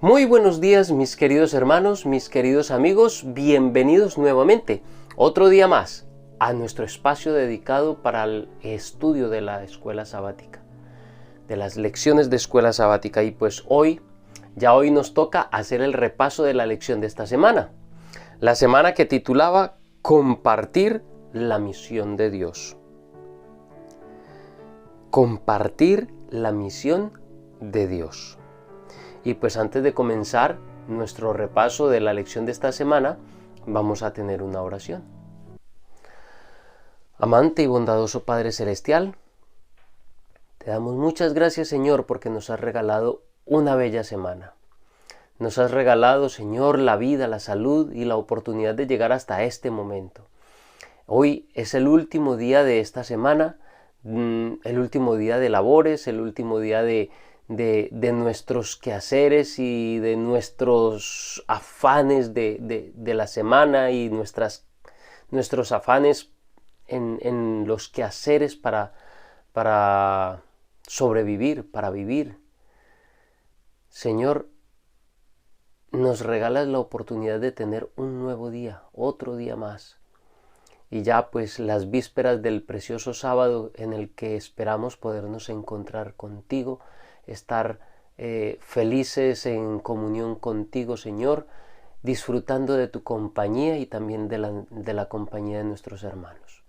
Muy buenos días, mis queridos hermanos, mis queridos amigos, bienvenidos nuevamente, otro día más, a nuestro espacio dedicado para el estudio de la escuela sabática, de las lecciones de escuela sabática. Y pues hoy nos toca hacer el repaso de la lección de esta semana, la semana que titulaba Compartir la misión de Dios. Compartir la misión de Dios. Y pues antes de comenzar nuestro repaso de la lección de esta semana, vamos a tener una oración. Amante y bondadoso Padre Celestial, te damos muchas gracias, Señor, porque nos has regalado una bella semana. Nos has regalado, Señor, la vida, la salud y la oportunidad de llegar hasta este momento. Hoy es el último día de esta semana, el último día de labores, el último día de nuestros quehaceres y de nuestros afanes de la semana y nuestros afanes en los quehaceres para sobrevivir, para vivir. Señor, nos regalas la oportunidad de tener un nuevo día, otro día más. Y ya pues las vísperas del precioso sábado en el que esperamos podernos encontrar contigo, estar felices en comunión contigo, Señor, disfrutando de tu compañía y también de la compañía de nuestros hermanos.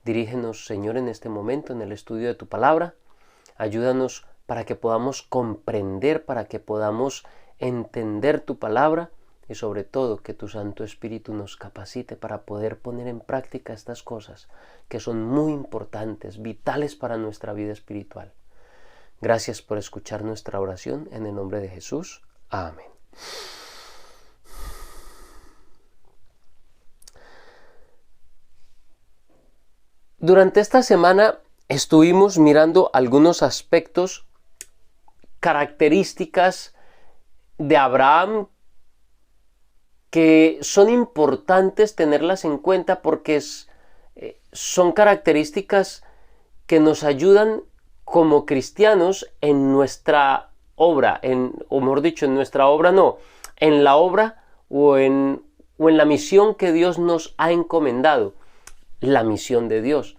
Dirígenos, Señor, en este momento en el estudio de tu palabra. Ayúdanos para que podamos comprender, para que podamos entender tu palabra y sobre todo que tu Santo Espíritu nos capacite para poder poner en práctica estas cosas que son muy importantes, vitales para nuestra vida espiritual. Gracias por escuchar nuestra oración en el nombre de Jesús. Amén. Durante esta semana estuvimos mirando algunos aspectos, características de Abraham que son importantes tenerlas en cuenta porque son características que nos ayudan como cristianos en nuestra obra, en la obra o en la misión que Dios nos ha encomendado, la misión de Dios.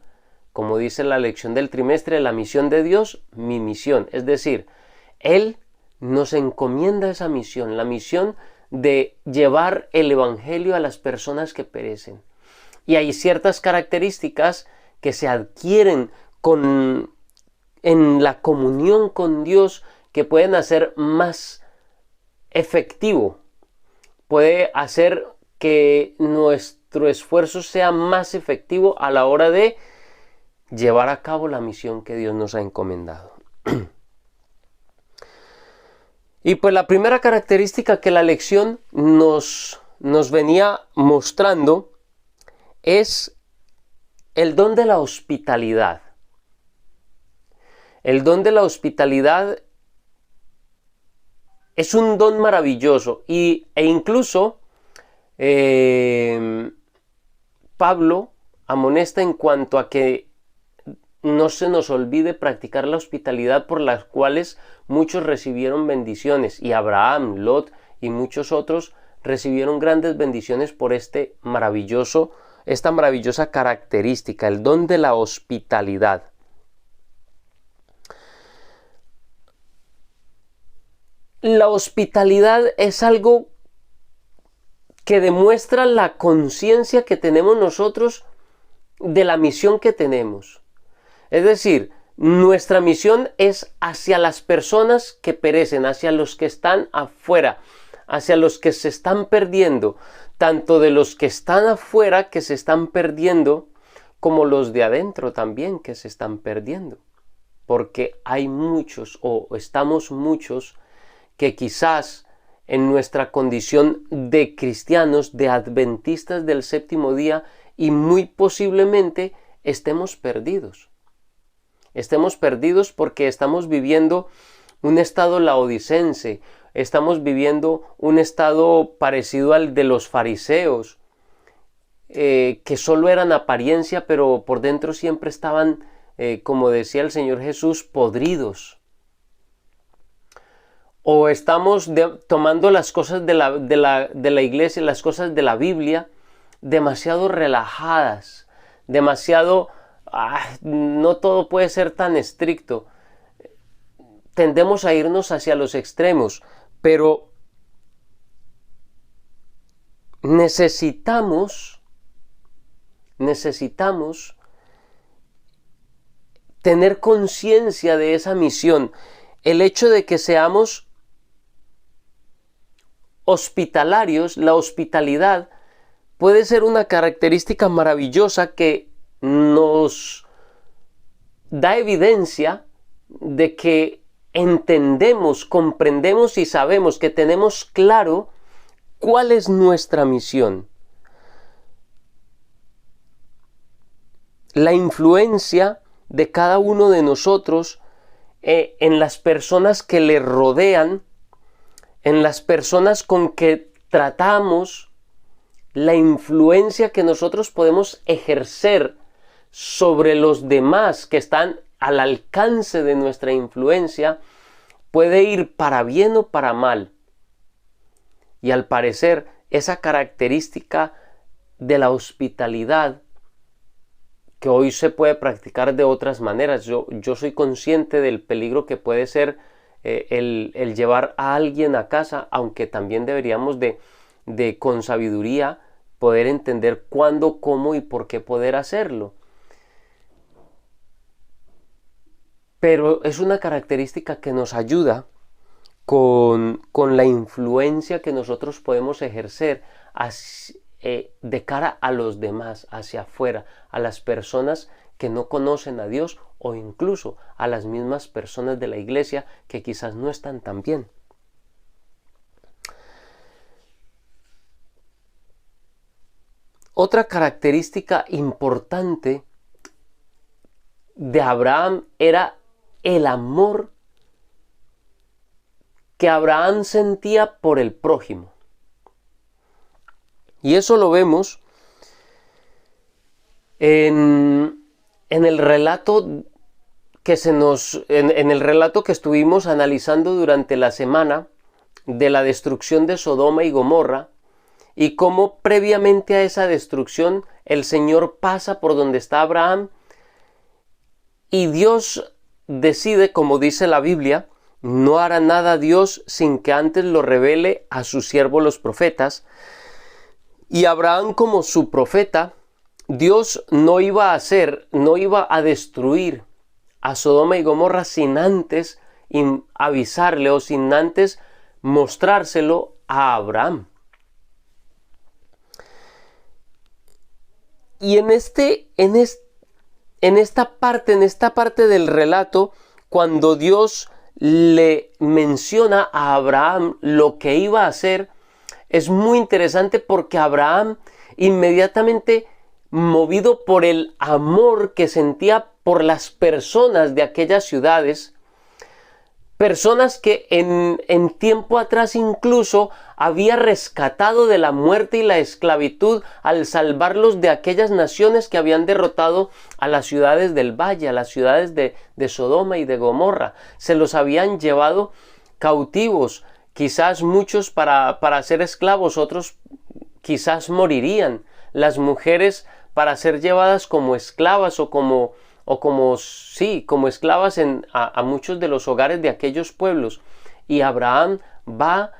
Como dice la lección del trimestre, la misión de Dios, mi misión. Es decir, Él nos encomienda esa misión, la misión de llevar el evangelio a las personas que perecen. Y hay ciertas características que se adquieren en la comunión con Dios que pueden hacer más efectivo, puede hacer que nuestro esfuerzo sea más efectivo a la hora de llevar a cabo la misión que Dios nos ha encomendado. Y pues la primera característica que la lección nos venía mostrando es el don de la hospitalidad. El don de la hospitalidad es un don maravilloso e incluso Pablo amonesta en cuanto a que no se nos olvide practicar la hospitalidad por las cuales muchos recibieron bendiciones, y Abraham, Lot y muchos otros recibieron grandes bendiciones por esta maravillosa característica, el don de la hospitalidad. La hospitalidad es algo que demuestra la conciencia que tenemos nosotros de la misión que tenemos. Es decir, nuestra misión es hacia las personas que perecen, hacia los que están afuera, hacia los que se están perdiendo, tanto de los que están afuera que se están perdiendo, como los de adentro también que se están perdiendo. Porque hay muchos, o estamos muchos, que quizás en nuestra condición de cristianos, de adventistas del séptimo día, y muy posiblemente estemos perdidos. Estemos perdidos porque estamos viviendo un estado laodicense, estamos viviendo un estado parecido al de los fariseos, que solo eran apariencia, pero por dentro siempre estaban, como decía el Señor Jesús, podridos. o estamos tomando las cosas de la iglesia, las cosas de la Biblia, demasiado relajadas, demasiado, no todo puede ser tan estricto. Tendemos a irnos hacia los extremos, pero necesitamos tener conciencia de esa misión. El hecho de que seamos hospitalarios, la hospitalidad puede ser una característica maravillosa que nos da evidencia de que entendemos, comprendemos y sabemos que tenemos claro cuál es nuestra misión. La influencia de cada uno de nosotros en las personas que le rodean, en las personas con que tratamos, la influencia que nosotros podemos ejercer sobre los demás que están al alcance de nuestra influencia, puede ir para bien o para mal. Y al parecer, esa característica de la hospitalidad, que hoy se puede practicar de otras maneras. Yo soy consciente del peligro que puede ser el llevar a alguien a casa, aunque también deberíamos de con sabiduría poder entender cuándo, cómo y por qué poder hacerlo. Pero es una característica que nos ayuda con la influencia que nosotros podemos ejercer de cara a los demás, hacia afuera, a las personas que no conocen a Dios o incluso a las mismas personas de la iglesia que quizás no están tan bien. Otra característica importante de Abraham era el amor que Abraham sentía por el prójimo. Y eso lo vemos en el relato en el relato que estuvimos analizando durante la semana de la destrucción de Sodoma y Gomorra, y cómo previamente a esa destrucción el Señor pasa por donde está Abraham y Dios decide, como dice la Biblia, no hará nada Dios sin que antes lo revele a sus siervos los profetas. Y Abraham, como su profeta, Dios no iba a destruir a Sodoma y Gomorra sin antes avisarle o sin antes mostrárselo a Abraham. Y en esta parte del relato, cuando Dios le menciona a Abraham lo que iba a hacer, es muy interesante porque Abraham, inmediatamente movido por el amor que sentía por las personas de aquellas ciudades, personas que en tiempo atrás incluso había rescatado de la muerte y la esclavitud al salvarlos de aquellas naciones que habían derrotado a las ciudades del valle, a las ciudades de Sodoma y de Gomorra. Se los habían llevado cautivos, quizás muchos para ser esclavos, otros quizás morirían. Las mujeres para ser llevadas como esclavas o como esclavas a muchos de los hogares de aquellos pueblos. Y Abraham va,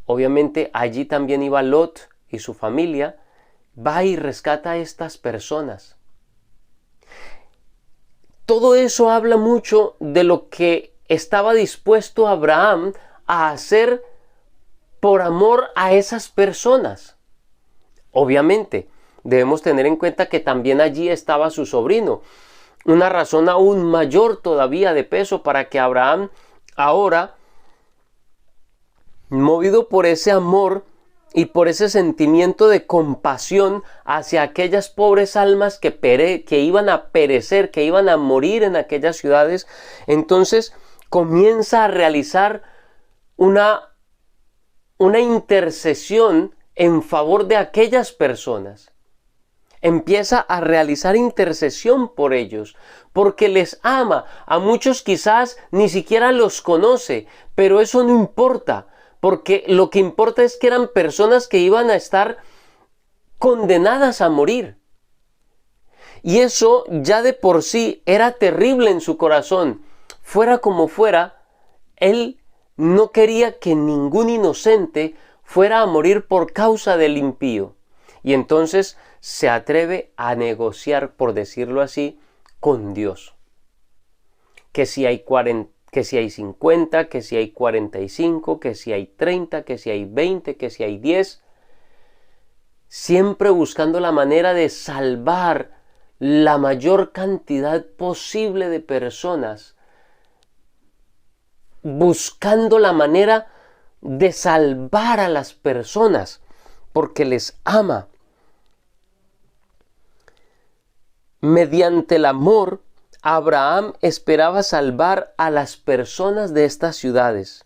obviamente allí también iba Lot y su familia, va y rescata a estas personas. Todo eso habla mucho de lo que estaba dispuesto Abraham a hacer por amor a esas personas. Obviamente, debemos tener en cuenta que también allí estaba su sobrino. Una razón aún mayor todavía de peso para que Abraham ahora, movido por ese amor y por ese sentimiento de compasión hacia aquellas pobres almas que iban a perecer, que iban a morir en aquellas ciudades, entonces comienza a realizar una intercesión en favor de aquellas personas. Empieza a realizar intercesión por ellos, porque les ama. A muchos quizás ni siquiera los conoce, pero eso no importa, porque lo que importa es que eran personas que iban a estar condenadas a morir. Y eso ya de por sí era terrible en su corazón. Fuera como fuera, él no quería que ningún inocente fuera a morir por causa del impío. Y entonces se atreve a negociar, por decirlo así, con Dios. Que si hay 50, que si hay 45, que si hay 30, que si hay 20, que si hay 10. Siempre buscando la manera de salvar la mayor cantidad posible de personas. Buscando la manera de salvar a las personas, porque les ama. Mediante el amor, Abraham esperaba salvar a las personas de estas ciudades,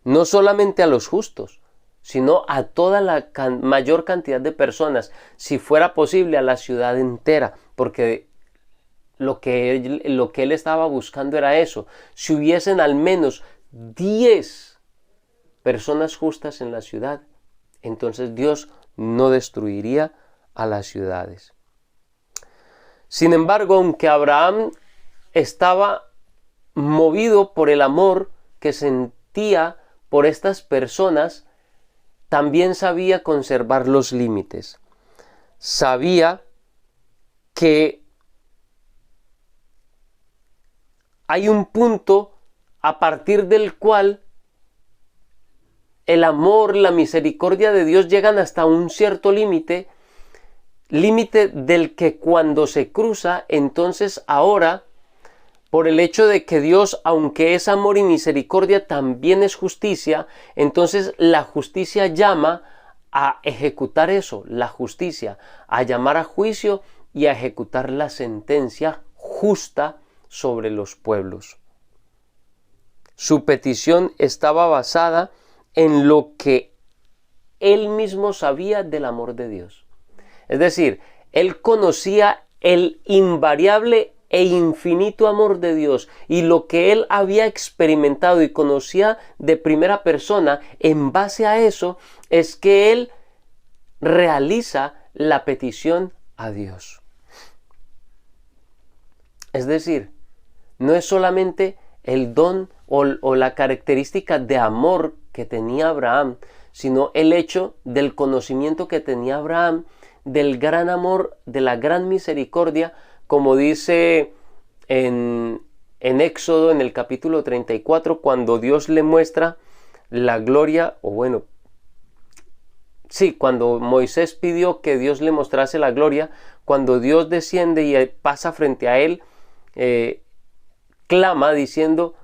no solamente a los justos, sino a toda la mayor cantidad de personas, si fuera posible a la ciudad entera, porque lo que él estaba buscando era eso. Si hubiesen al menos 10 personas justas en la ciudad, entonces Dios no destruiría a las ciudades. Sin embargo, aunque Abraham estaba movido por el amor que sentía por estas personas, también sabía conservar los límites. Sabía que hay un punto a partir del cual el amor, la misericordia de Dios llegan hasta un cierto límite del que cuando se cruza, entonces ahora, por el hecho de que Dios, aunque es amor y misericordia, también es justicia, entonces la justicia llama a ejecutar eso, la justicia, a llamar a juicio y a ejecutar la sentencia justa sobre los pueblos. Su petición estaba basada en lo que él mismo sabía del amor de Dios. Es decir, él conocía el invariable e infinito amor de Dios, y lo que él había experimentado y conocía de primera persona, en base a eso es que él realiza la petición a Dios. Es decir, no es solamente el don o la característica de amor que tenía Abraham, sino el hecho del conocimiento que tenía Abraham del gran amor, de la gran misericordia, como dice en Éxodo, en el capítulo 34, cuando Dios le muestra la gloria, cuando Moisés pidió que Dios le mostrase la gloria, cuando Dios desciende y pasa frente a él, clama diciendo: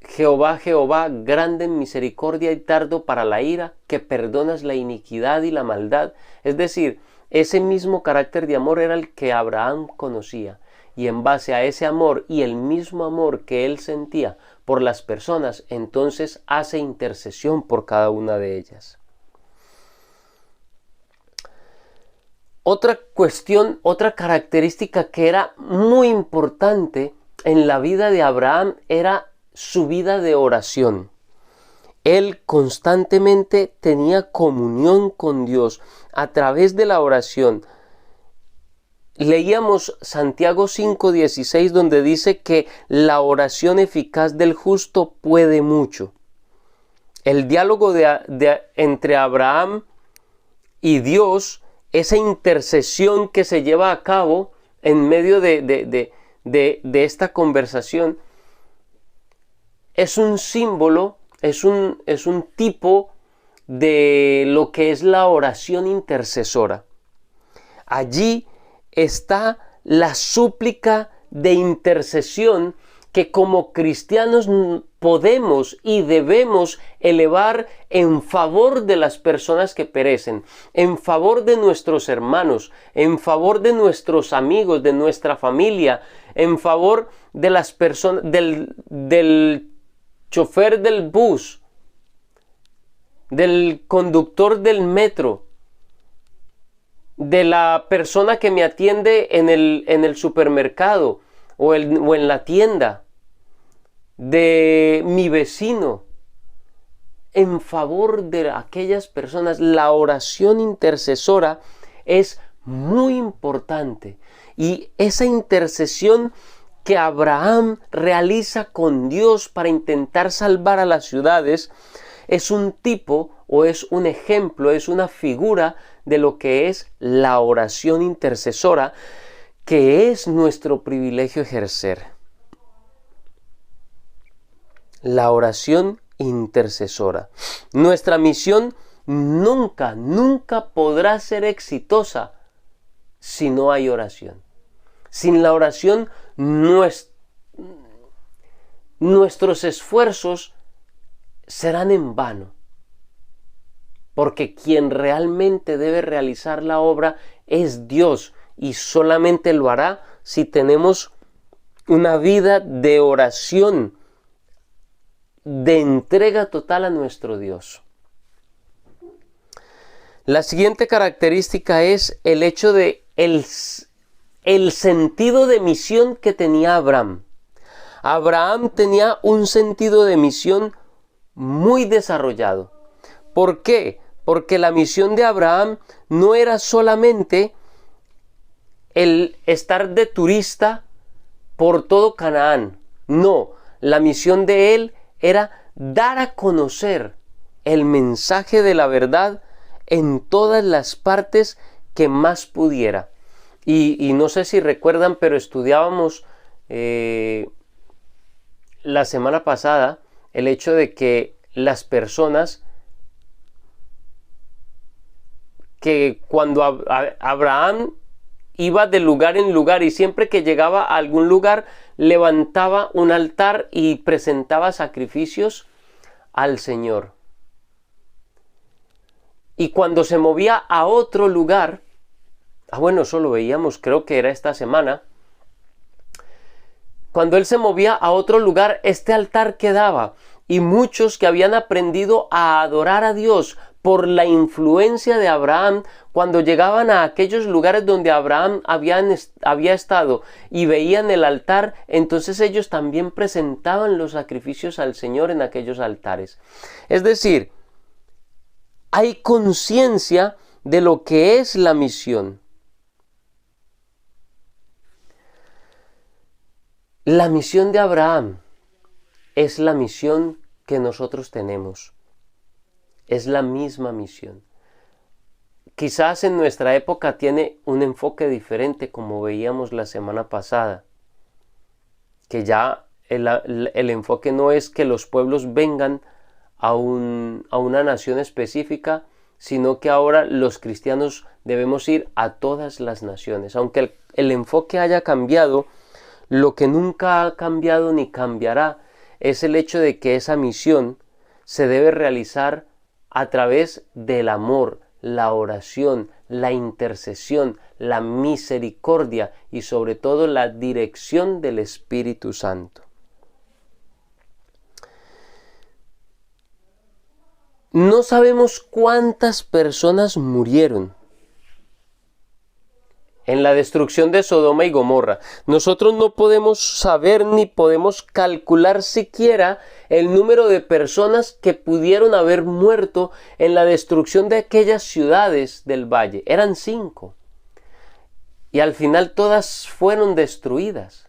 Jehová, Jehová, grande en misericordia y tardo para la ira, que perdonas la iniquidad y la maldad. Es decir, ese mismo carácter de amor era el que Abraham conocía, y en base a ese amor y el mismo amor que él sentía por las personas, entonces hace intercesión por cada una de ellas. Otra cuestión, otra característica que era muy importante en la vida de Abraham era su vida de oración. Él constantemente tenía comunión con Dios a través de la oración. Leíamos Santiago 5:16, donde dice que la oración eficaz del justo puede mucho. El diálogo entre Abraham y Dios, esa intercesión que se lleva a cabo en medio de esta conversación, es un símbolo, es un tipo de lo que es la oración intercesora. Allí está la súplica de intercesión que como cristianos podemos y debemos elevar en favor de las personas que perecen, en favor de nuestros hermanos, en favor de nuestros amigos, de nuestra familia, en favor de las personas, del chofer del bus, del conductor del metro, de la persona que me atiende en el supermercado o en la tienda, de mi vecino, en favor de aquellas personas. La oración intercesora es muy importante, y esa intercesión que Abraham realiza con Dios para intentar salvar a las ciudades es un tipo, o es un ejemplo, es una figura de lo que es la oración intercesora, que es nuestro privilegio ejercer. La oración intercesora. Nuestra misión nunca podrá ser exitosa si no hay oración. Sin la oración, nuestros esfuerzos serán en vano, porque quien realmente debe realizar la obra es Dios, y solamente lo hará si tenemos una vida de oración, de entrega total a nuestro Dios. La siguiente característica es el hecho de el sentido de misión que tenía Abraham. Abraham tenía un sentido de misión muy desarrollado. ¿Por qué? Porque la misión de Abraham no era solamente el estar de turista por todo Canaán. No, la misión de él era dar a conocer el mensaje de la verdad en todas las partes que más pudiera. Y no sé si recuerdan, pero estudiábamos la semana pasada el hecho de que las personas, que cuando Abraham iba de lugar en lugar, y siempre que llegaba a algún lugar levantaba un altar y presentaba sacrificios al Señor. Y cuando se movía a otro lugar, eso lo veíamos, creo que era esta semana, cuando él se movía a otro lugar, este altar quedaba, y muchos que habían aprendido a adorar a Dios por la influencia de Abraham, cuando llegaban a aquellos lugares donde Abraham había estado y veían el altar, entonces ellos también presentaban los sacrificios al Señor en aquellos altares. Es decir, hay conciencia de lo que es la misión. La misión de Abraham es la misión que nosotros tenemos. Es la misma misión. Quizás en nuestra época tiene un enfoque diferente, como veíamos la semana pasada, que ya el enfoque no es que los pueblos vengan a una nación específica, sino que ahora los cristianos debemos ir a todas las naciones. Aunque el enfoque haya cambiado, lo que nunca ha cambiado ni cambiará es el hecho de que esa misión se debe realizar a través del amor, la oración, la intercesión, la misericordia y sobre todo la dirección del Espíritu Santo. No sabemos cuántas personas murieron en la destrucción de Sodoma y Gomorra. Nosotros no podemos saber ni podemos calcular siquiera el número de personas que pudieron haber muerto en la destrucción de aquellas ciudades del valle. Eran 5. Y al final todas fueron destruidas.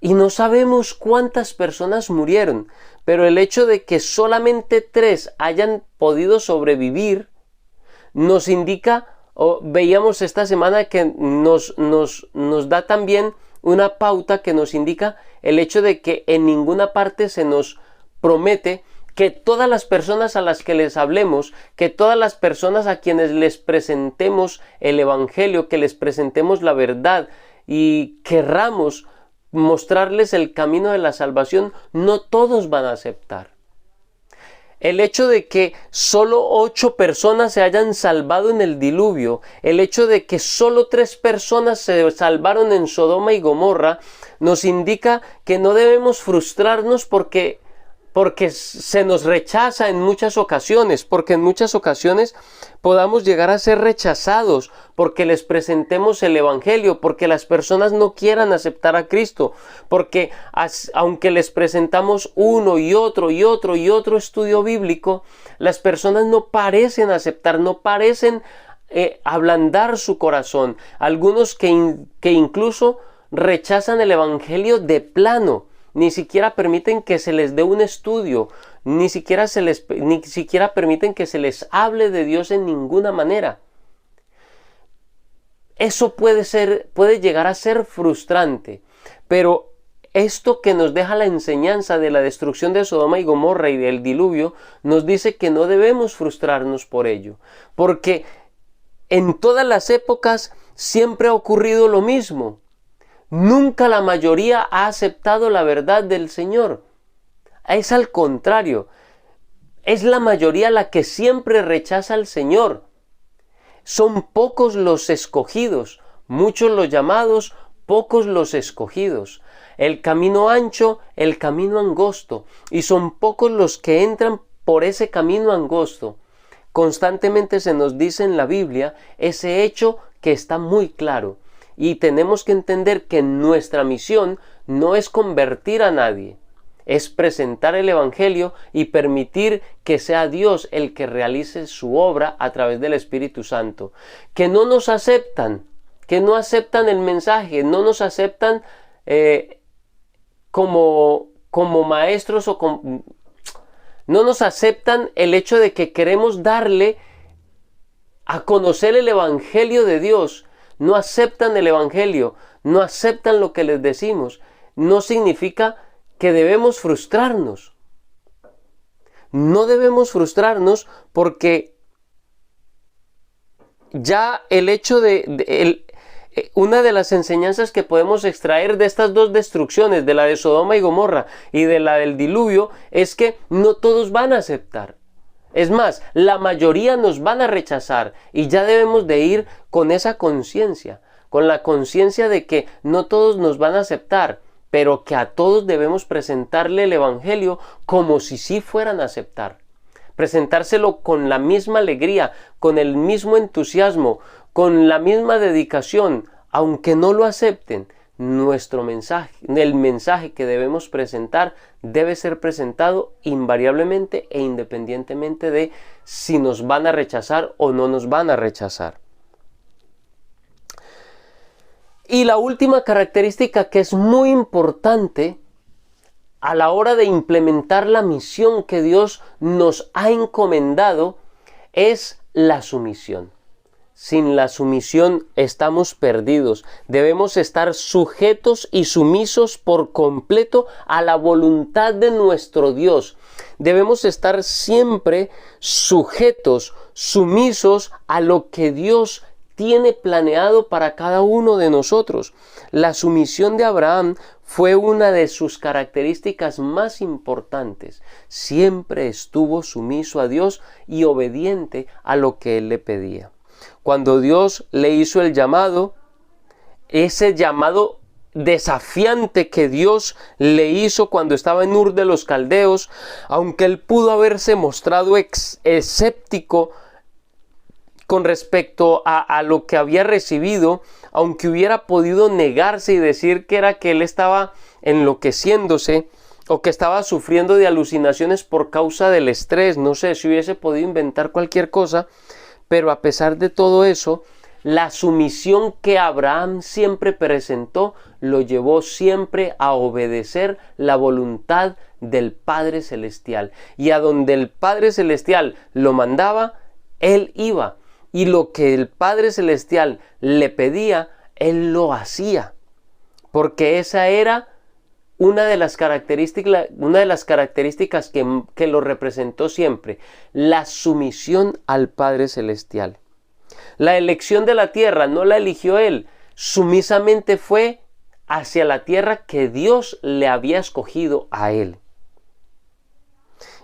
Y no sabemos cuántas personas murieron, pero el hecho de que solamente 3 hayan podido sobrevivir nos indica, veíamos esta semana que nos da también una pauta que nos indica el hecho de que en ninguna parte se nos promete que todas las personas a las que les hablemos, que todas las personas a quienes les presentemos el Evangelio, que les presentemos la verdad y querramos mostrarles el camino de la salvación, no todos van a aceptar. El hecho de que solo 8 personas se hayan salvado en el diluvio, el hecho de que solo 3 personas se salvaron en Sodoma y Gomorra, nos indica que no debemos frustrarnos porque porque se nos rechaza en muchas ocasiones, porque en muchas ocasiones podamos llegar a ser rechazados porque les presentemos el Evangelio, porque las personas no quieran aceptar a Cristo, porque aunque les presentamos uno y otro y otro y otro estudio bíblico, las personas no parecen aceptar, no parecen ablandar su corazón. Algunos que incluso rechazan el Evangelio de plano. Ni siquiera permiten que se les dé un estudio, ni siquiera permiten que se les hable de Dios en ninguna manera. Eso puede llegar a ser frustrante, pero esto que nos deja la enseñanza de la destrucción de Sodoma y Gomorra y del diluvio, nos dice que no debemos frustrarnos por ello, porque en todas las épocas siempre ha ocurrido lo mismo. Nunca la mayoría ha aceptado la verdad del Señor. Es al contrario. Es la mayoría la que siempre rechaza al Señor. Son pocos los escogidos, muchos los llamados, pocos los escogidos. El camino ancho, el camino angosto. Y son pocos los que entran por ese camino angosto. Constantemente se nos dice en la Biblia ese hecho que está muy claro. Y tenemos que entender que nuestra misión no es convertir a nadie, es presentar el Evangelio y permitir que sea Dios el que realice su obra a través del Espíritu Santo. Que no nos aceptan, que no aceptan el mensaje, no nos aceptan como maestros no nos aceptan el hecho de que queremos darle a conocer el Evangelio de Dios. No aceptan el Evangelio, no aceptan lo que les decimos. No significa que debemos frustrarnos. No debemos frustrarnos porque ya el hecho una de las enseñanzas que podemos extraer de estas dos destrucciones, de la de Sodoma y Gomorra y de la del diluvio, es que no todos van a aceptar. Es más, la mayoría nos van a rechazar y ya debemos de ir con esa conciencia, con la conciencia de que no todos nos van a aceptar, pero que a todos debemos presentarle el Evangelio como si sí fueran a aceptar. Presentárselo con la misma alegría, con el mismo entusiasmo, con la misma dedicación, aunque no lo acepten. Nuestro mensaje, el mensaje que debemos presentar debe ser presentado invariablemente e independientemente de si nos van a rechazar o no nos van a rechazar. Y la última característica que es muy importante a la hora de implementar la misión que Dios nos ha encomendado es la sumisión. Sin la sumisión estamos perdidos. Debemos estar sujetos y sumisos por completo a la voluntad de nuestro Dios. Debemos estar siempre sujetos, sumisos a lo que Dios tiene planeado para cada uno de nosotros. La sumisión de Abraham fue una de sus características más importantes. Siempre estuvo sumiso a Dios y obediente a lo que Él le pedía. Cuando Dios le hizo el llamado, ese llamado desafiante que Dios le hizo cuando estaba en Ur de los Caldeos, aunque él pudo haberse mostrado escéptico con respecto a lo que había recibido, aunque hubiera podido negarse y decir que él estaba enloqueciéndose o que estaba sufriendo de alucinaciones por causa del estrés, no sé, si hubiese podido inventar cualquier cosa, pero a pesar de todo eso, la sumisión que Abraham siempre presentó lo llevó siempre a obedecer la voluntad del Padre Celestial. Y a donde el Padre Celestial lo mandaba, él iba. Y lo que el Padre Celestial le pedía, él lo hacía. Porque esa era una de las características que lo representó siempre, la sumisión al Padre Celestial. La elección de la tierra no la eligió él, sumisamente fue hacia la tierra que Dios le había escogido a él.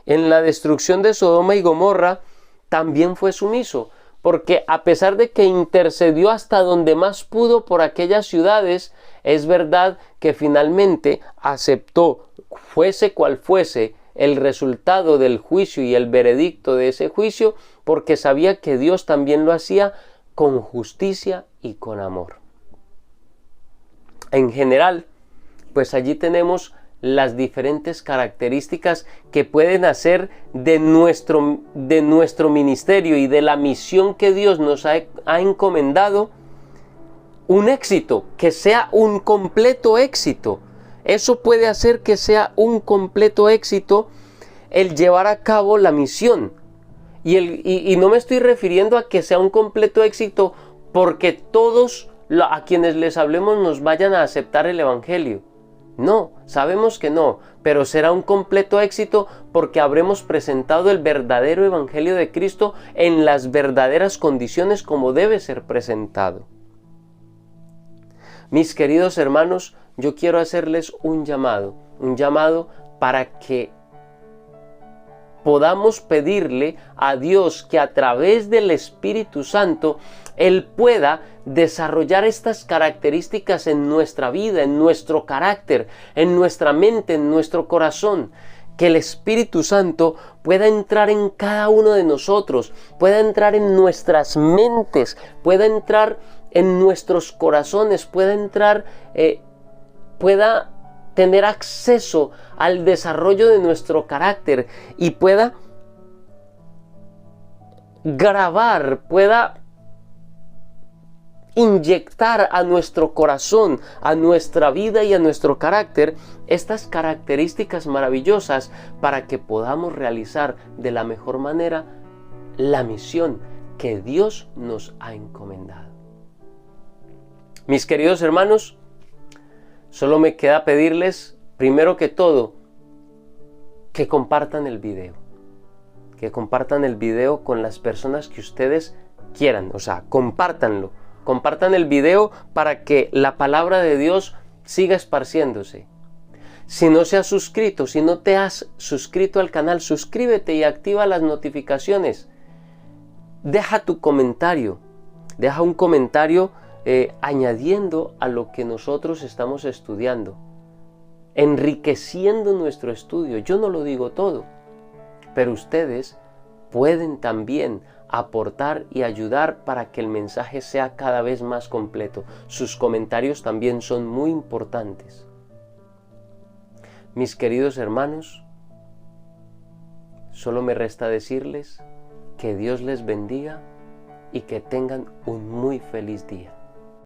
En la destrucción de Sodoma y Gomorra también fue sumiso, porque a pesar de que intercedió hasta donde más pudo por aquellas ciudades, es verdad que finalmente aceptó, fuese cual fuese el resultado del juicio y el veredicto de ese juicio, porque sabía que Dios también lo hacía con justicia y con amor. En general, pues allí tenemos las diferentes características que pueden hacer de nuestro ministerio y de la misión que Dios nos ha encomendado un éxito, que sea un completo éxito. Eso puede hacer que sea un completo éxito el llevar a cabo la misión. Y no me estoy refiriendo a que sea un completo éxito porque todos a quienes les hablemos nos vayan a aceptar el Evangelio. No, sabemos que no, pero será un completo éxito porque habremos presentado el verdadero Evangelio de Cristo en las verdaderas condiciones como debe ser presentado. Mis queridos hermanos, yo quiero hacerles un llamado para que podamos pedirle a Dios que a través del Espíritu Santo Él pueda desarrollar estas características en nuestra vida, en nuestro carácter, en nuestra mente, en nuestro corazón. Que el Espíritu Santo pueda entrar en cada uno de nosotros, pueda entrar en nuestras mentes, pueda entrar en nuestros corazones, pueda tener acceso al desarrollo de nuestro carácter y pueda grabar, pueda inyectar a nuestro corazón, a nuestra vida y a nuestro carácter estas características maravillosas para que podamos realizar de la mejor manera la misión que Dios nos ha encomendado. Mis queridos hermanos, solo me queda pedirles, primero que todo, que compartan el video. Que compartan el video con las personas que ustedes quieran. O sea, compártanlo. Compartan el video para que la palabra de Dios siga esparciéndose. Si no se has suscrito, si no te has suscrito al canal, suscríbete y activa las notificaciones. Deja tu comentario. Deja un comentario añadiendo a lo que nosotros estamos estudiando, enriqueciendo nuestro estudio. Yo no lo digo todo, pero ustedes pueden también aportar y ayudar para que el mensaje sea cada vez más completo. Sus comentarios también son muy importantes. Mis queridos hermanos, solo me resta decirles que Dios les bendiga y que tengan un muy feliz día.